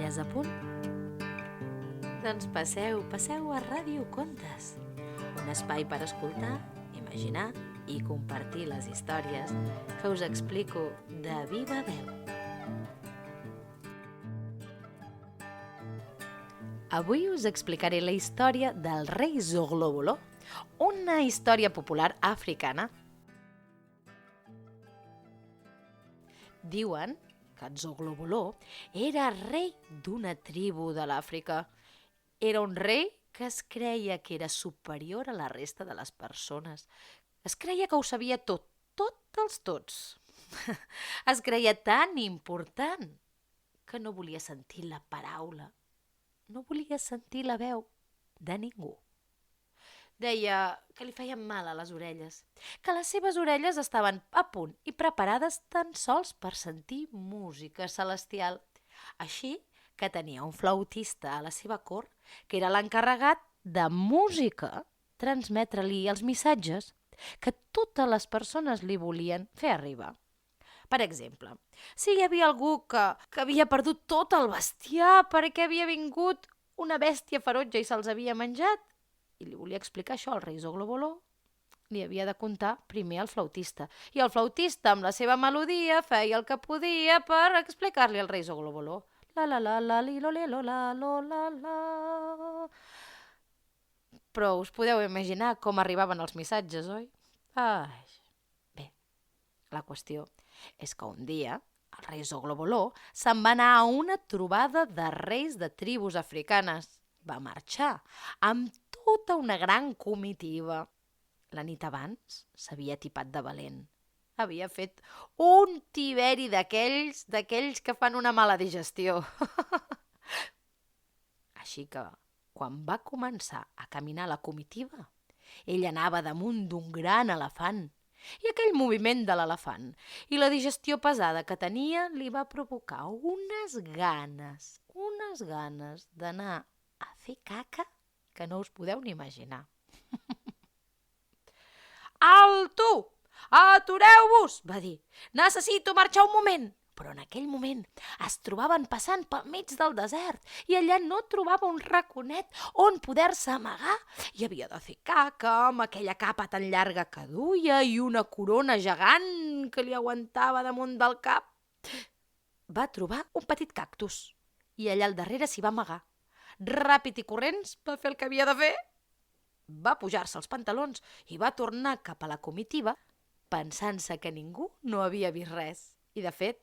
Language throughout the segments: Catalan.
Ja és a punt? Doncs passeu a Ràdio Contes, un espai per escoltar, imaginar i compartir les històries que us explico de viva veu. Avui us explicaré la història del rei Zogloboló, una història popular africana. Diuen que Zogloboló era rei d'una tribu de l'Àfrica. Era un rei que es creia que era superior a la resta de les persones. Es creia que ho sabia tot dels tots. Es creia tan important que no volia sentir la paraula, no volia sentir la veu de ningú. Deia que li feien mal a les orelles, que les seves orelles estaven a punt i preparades tan sols per sentir música celestial. Així que tenia un flautista a la seva cort, que era l'encarregat de música, transmetre-li els missatges que totes les persones li volien fer arribar. Per exemple, si hi havia algú que havia perdut tot el bestiar perquè havia vingut una bèstia ferotge i se'ls havia menjat, i li volia explicar això al rei Zogloboló, li havia de contar primer al flautista. I el flautista, amb la seva melodia, feia el que podia per explicar-li al rei Zogloboló. La la la la li lo li lo la lo la la. Però us podeu imaginar com arribaven els missatges, oi? Ai. Bé, la qüestió és que un dia el rei Zogloboló se'n va anar a una trobada de reis de tribus africanes. Va marxar amb tota una gran comitiva. La nit abans s'havia tipat de valent. Havia fet un tiberi d'aquells que fan una mala digestió. Així que, quan va començar a caminar la comitiva, ell anava damunt d'un gran elefant. I aquell moviment de l'elefant i la digestió pesada que tenia li va provocar unes ganes d'anar a fer caca que no us podeu ni imaginar. Alto! Atureu-vos! Va dir. Necessito marxar un moment. Però en aquell moment es trobaven passant pel mig del desert i allà no trobava un raconet on poder-se amagar i havia de fer caca amb aquella capa tan llarga que duia i una corona gegant que li aguantava damunt del cap. Va trobar un petit cactus i allà al darrere s'hi va amagar. Ràpid i corrents va fer el que havia de fer. Va pujar-se els pantalons i va tornar cap a la comitiva pensant-se que ningú no havia vist res. I de fet,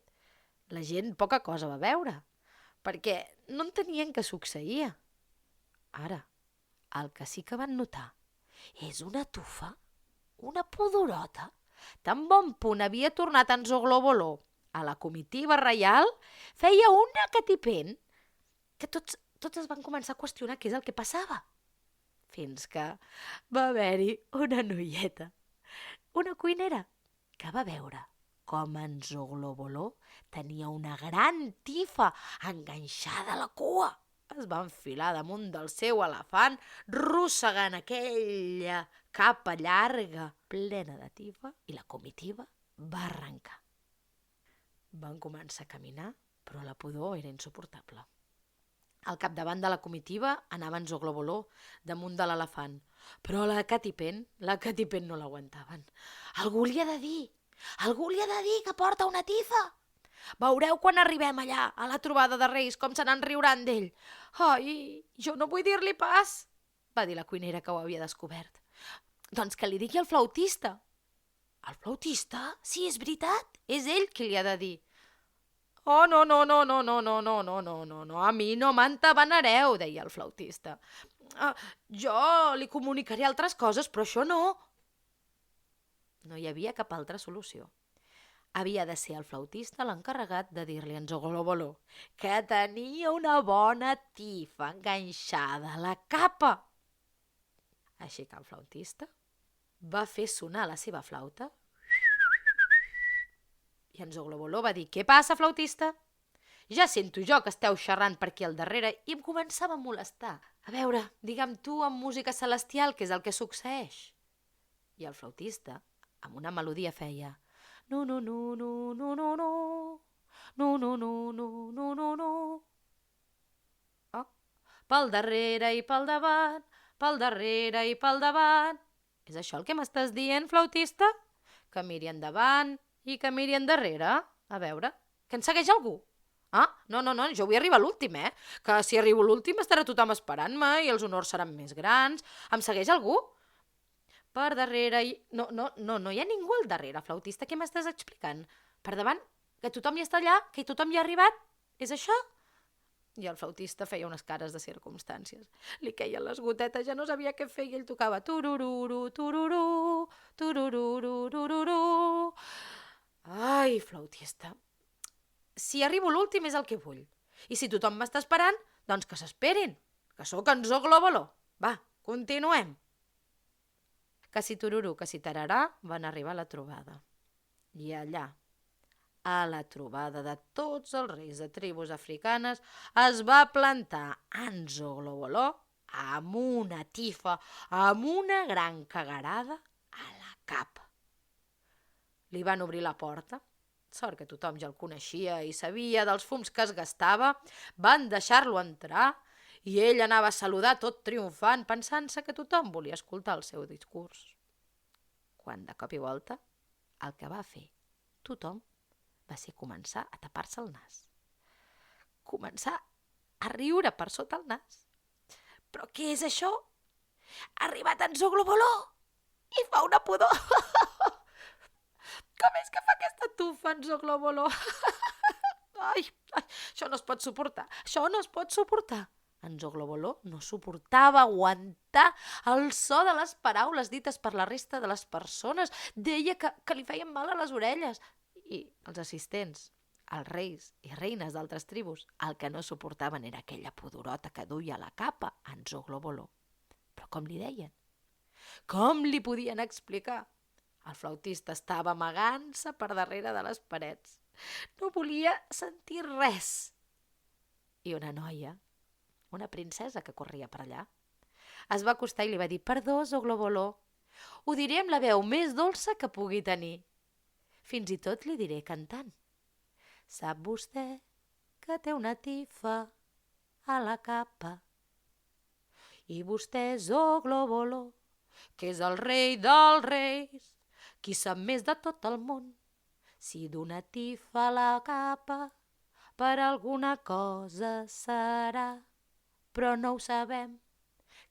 la gent poca cosa va veure, perquè no entenien què succeïa. Ara, el que sí que van notar és una tufa, una pudorota. Tan bon punt havia tornat en Zogloboló a la comitiva reial, feia una catipent que tots es van començar a qüestionar què és el que passava. Fins que va haver-hi una noieta, una cuinera, que va veure com en Zogloboló tenia una gran tifa enganxada a la cua. Es va enfilar damunt del seu elefant, rossegant aquella capa llarga plena de tifa, i la comitiva va arrencar. Van començar a caminar, però la pudor era insuportable. Al capdavant de la comitiva anava en Zogloboló damunt de l'elefant, però la catipent no l'aguantaven. Algú li ha de dir que porta una tifa. Veureu quan arribem allà, a la trobada de reis, com se n'en riuran d'ell. Ai, jo no vull dir-li pas, va dir la cuinera que ho havia descobert. Doncs que li digui al flautista. El flautista? Sí, és veritat, és ell qui li ha de dir. Oh, no, a mi no m'entabanareu, deia el flautista. Jo li comunicaré altres coses, però això no. No hi havia cap altra solució. Havia de ser el flautista l'encarregat de dir-li a en Zogloboló que tenia una bona tifa enganxada a la capa. Així que el flautista va fer sonar la seva flauta i en Zogloboló va dir: «Què passa, flautista? Ja sento jo que esteu xerrant per aquí al darrere i em començava a molestar. A veure, digue'm tu amb música celestial què és el que succeeix». I el flautista, amb una melodia, feia: «No, no, no, no, no, no, no, no, no, no, no, no, no, no». pel darrere i pel davant, pel darrere i pel davant. És això el que m'estàs dient, flautista? Que miri endavant i que miri endarrere. A veure, que en segueix algú? Ah, no, jo vull arribar a l'últim, Que si arribo a l'últim estarà tothom esperant-me i els honors seran més grans. Em segueix algú? Per darrere i... No hi ha ningú al darrere, flautista, què m'estàs explicant? Per davant, que tothom hi està allà, que tothom hi ha arribat? És això? I el flautista feia unes cares de circumstàncies. Li queien les gotetes, ja no sabia què fer i ell tocava turururu, tururú, turururu, tururú. Ai, flautista, si arribo l'últim és el que vull. I si tothom m'està esperant, doncs que s'esperin, que sóc en Zoglobolo. Va, continuem. Que si tururú, que si tararà, van arribar a la trobada. I allà, a la trobada de tots els reis de tribus africanes, es va plantar en Zoglobolo amb una tifa, amb una gran cagarada a la capa. Li van obrir la porta, sort que tothom ja el coneixia i sabia dels fums que es gastava, van deixar-lo entrar i ell anava a saludar tot triomfant, pensant-se que tothom volia escoltar el seu discurs. Quan de cop i volta, el que va fer tothom va ser començar a tapar-se el nas. Començar a riure per sota el nas. Però què és això? Ha arribat en Zoglobolo i fa una pudor. Com és que fa aquesta tufa en Zoglobolo? Ai, això no es pot suportar, això no es pot suportar. En Zoglobolo no suportava aguantar el so de les paraules dites per la resta de les persones. Deia que li feien mal a les orelles. I els assistents, els reis i reines d'altres tribus, el que no suportaven era aquella pudorota que duia a la capa en Zoglobolo. Però com li deien? Com li podien explicar? El flautista estava amagant-se per darrere de les parets. No volia sentir res. I una noia, una princesa que corria per allà, es va acostar i li va dir: «Perdó, Zoglobolo, ho diré amb la veu més dolça que pugui tenir. Fins i tot li diré cantant. Sap vostè que té una tifa a la capa? I vostè, Zoglobolo, que és el rei dels reis, qui sap més de tot el món, si d'una tifa a la capa per alguna cosa serà, però no ho sabem,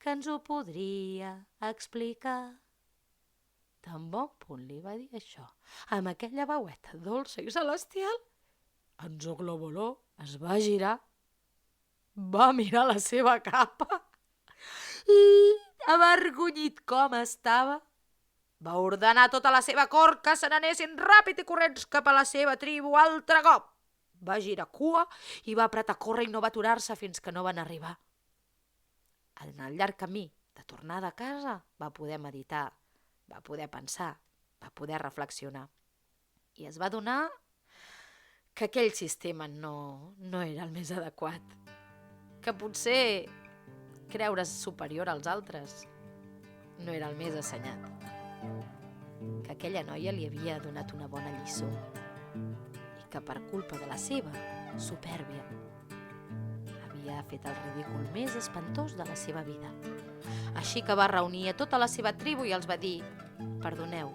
que ens ho podria explicar». Tan bon punt li va dir això, amb aquella veueta dolça i celestial, en Zoglobolo es va girar, va mirar la seva capa i, avergonyit com estava, va ordenar a tota la seva cort que se n'anessin ràpid i corrents cap a la seva tribu altre cop. Va girar cua i va apretar a córrer i no va aturar-se fins que no van arribar. En el llarg camí de tornada a casa va poder meditar, va poder pensar, va poder reflexionar i es va adonar que aquell sistema no era el més adequat, que potser creure's superior als altres no era el més assenyat, que aquella noia li havia donat una bona lliçó i que per culpa de la seva supèrbia havia fet el ridícul més espantós de la seva vida. Així que va reunir a tota la seva tribu i els va dir: «Perdoneu,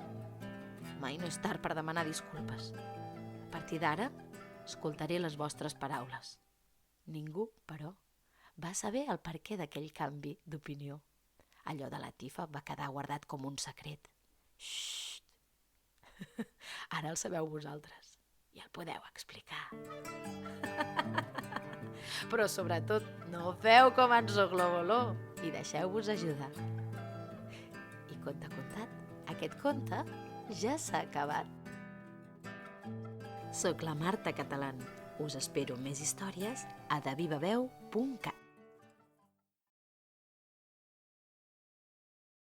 mai no és tard per demanar disculpes. A partir d'ara, escoltaré les vostres paraules». Ningú, però, va saber el perquè d'aquell canvi d'opinió. Allò de la tifa va quedar guardat com un secret. Xxt! Ara el sabeu vosaltres i el podeu explicar. Però sobretot no feu com en Zoglobolo i deixeu-vos ajudar. I conte contat, aquest conte ja s'ha acabat. Soc la Marta Catalán. Us espero més històries a devivaveu.cat.